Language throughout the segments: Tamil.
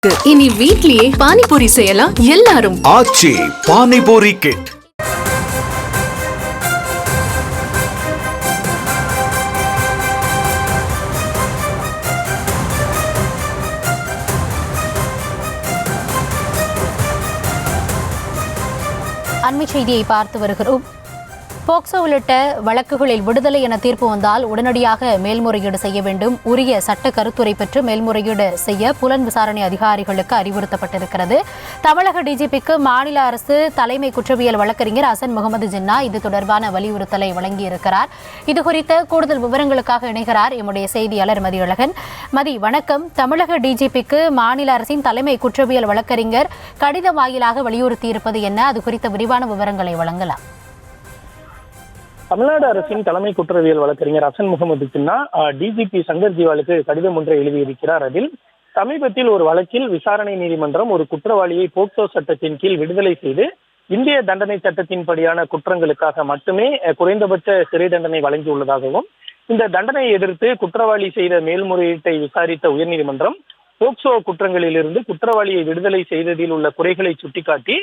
இனி வீட்லயே பானிபூரி செய்யலாம் எல்லாரும். ஆச்சி பானிபூரி கிட். அண்மை செய்தியை பார்த்து வருகிறோம். போக்சோ உள்ளிட்ட வழக்குகளில் விடுதலை என தீர்ப்பு வந்தால் உடனடியாக மேல்முறையீடு செய்ய வேண்டும். உரிய சட்ட கருத்துரை பெற்று மேல்முறையீடு செய்ய புலன் விசாரணை அதிகாரிகளுக்கு அறிவுறுத்தப்பட்டிருக்கிறது. தமிழக டிஜிபிக்கு மாநில அரசு தலைமை குற்றவியல் வழக்கறிஞர் ஹசன் முகமது ஜின்னா இது தொடர்பான வலியுறுத்தலை வழங்கியிருக்கிறார். இதுகுறித்த கூடுதல் விவரங்களுக்காக இணைகிறார் எம்முடைய செய்தியாளர் மதியழகன். மதி, வணக்கம். தமிழக டிஜிபிக்கு மாநில அரசின் தலைமை குற்றவியல் வழக்கறிஞர் கடிதம் வாயிலாக வலியுறுத்தியிருப்பது என்ன? அது குறித்த விரிவான விவரங்களை வழங்கலாம். தமிழ்நாடு அரசின் தலைமை குற்றவியல் வழக்கறிஞர் ஹசன் முகமது ஜின்னா டிஜிபி சங்கர் ஜிவாலுக்கு கடிதம் ஒன்றை எழுதியிருக்கிறார். அதில் சமீபத்தில் ஒரு வழக்கில் விசாரணை நீதிமன்றம் ஒரு குற்றவாளியை போக்சோ சட்டத்தின் கீழ் விடுதலை செய்து இந்திய தண்டனை சட்டத்தின்படியான குற்றங்களுக்காக மட்டுமே குறைந்தபட்ச சிறை தண்டனை வழங்கியுள்ளதாகவும், இந்த தண்டனையை எதிர்த்து குற்றவாளி செய்த மேல்முறையீட்டை விசாரித்த உயர்நீதிமன்றம் போக்சோ குற்றங்களிலிருந்து குற்றவாளியை விடுதலை செய்ததில் உள்ள குறைகளை சுட்டிக்காட்டி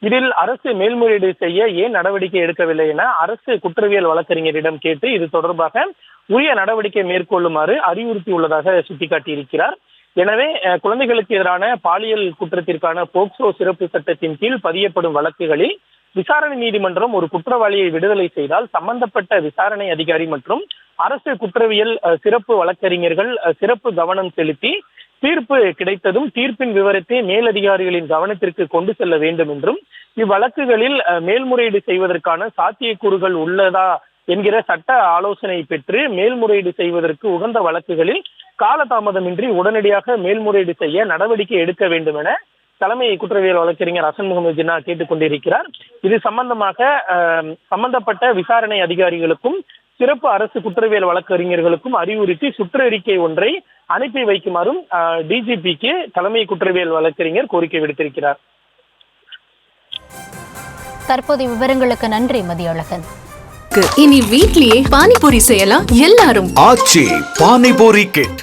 இதில் அரசு மேல்முறையீடு செய்ய ஏன் நடவடிக்கை எடுக்கவில்லை என அரசு குற்றவியல் வழக்கறிஞரிடம் கேட்டு இது தொடர்பாக உரிய நடவடிக்கை மேற்கொள்ளுமாறு அறிவுறுத்தியுள்ளதாக சுட்டிக்காட்டியிருக்கிறார். எனவே குழந்தைகளுக்கு எதிரான பாலியல் குற்றத்திற்கான போக்சோ சிறப்பு சட்டத்தின் கீழ் பதியப்படும் வழக்குகளில் விசாரணை நீதிமன்றம் ஒரு குற்றவாளியை விடுதலை செய்தால் சம்பந்தப்பட்ட விசாரணை அதிகாரி மற்றும் அரசு குற்றவியல் சிறப்பு வழக்கறிஞர்கள் சிறப்பு கவனம் செலுத்தி தீர்ப்பு கிடைத்ததும் தீர்ப்பின் விவரத்தை மேலதிகாரிகளின் கவனத்திற்கு கொண்டு செல்ல வேண்டும் என்றும், இவ்வழக்குகளில் மேல்முறையீடு செய்வதற்கான சாத்தியக்கூறுகள் உள்ளதா என்கிற சட்ட ஆலோசனை பெற்று மேல்முறையீடு செய்வதற்கு உகந்த வழக்குகளில் காலதாமதமின்றி உடனடியாக மேல்முறையீடு செய்ய நடவடிக்கை எடுக்க வேண்டும் என தலைமை குற்றவியல் வழக்கறிஞர் ஹசன் முகமது ஜின்னா கேட்டுக் கொண்டிருக்கிறார். இது சம்பந்தமாக சம்பந்தப்பட்ட விசாரணை அதிகாரிகளுக்கும் சிறப்பு அரசு குற்றவியல் வழக்கறிஞர்களுக்கும் அறிவுறுத்தி சுற்றறிக்கை ஒன்றை அனுப்பி வைக்குமாறும் டிஜிபிக்கு தலைமை குற்றவியல் வழக்கறிஞர் கோரிக்கை விடுத்திருக்கிறார். தற்போதைய விவரங்களுக்கு நன்றி மதியழகன். இனி வீட்லயே பானிபூரி செய்யலாம் எல்லாரும். ஆச்சி பானிபூரி கிட்.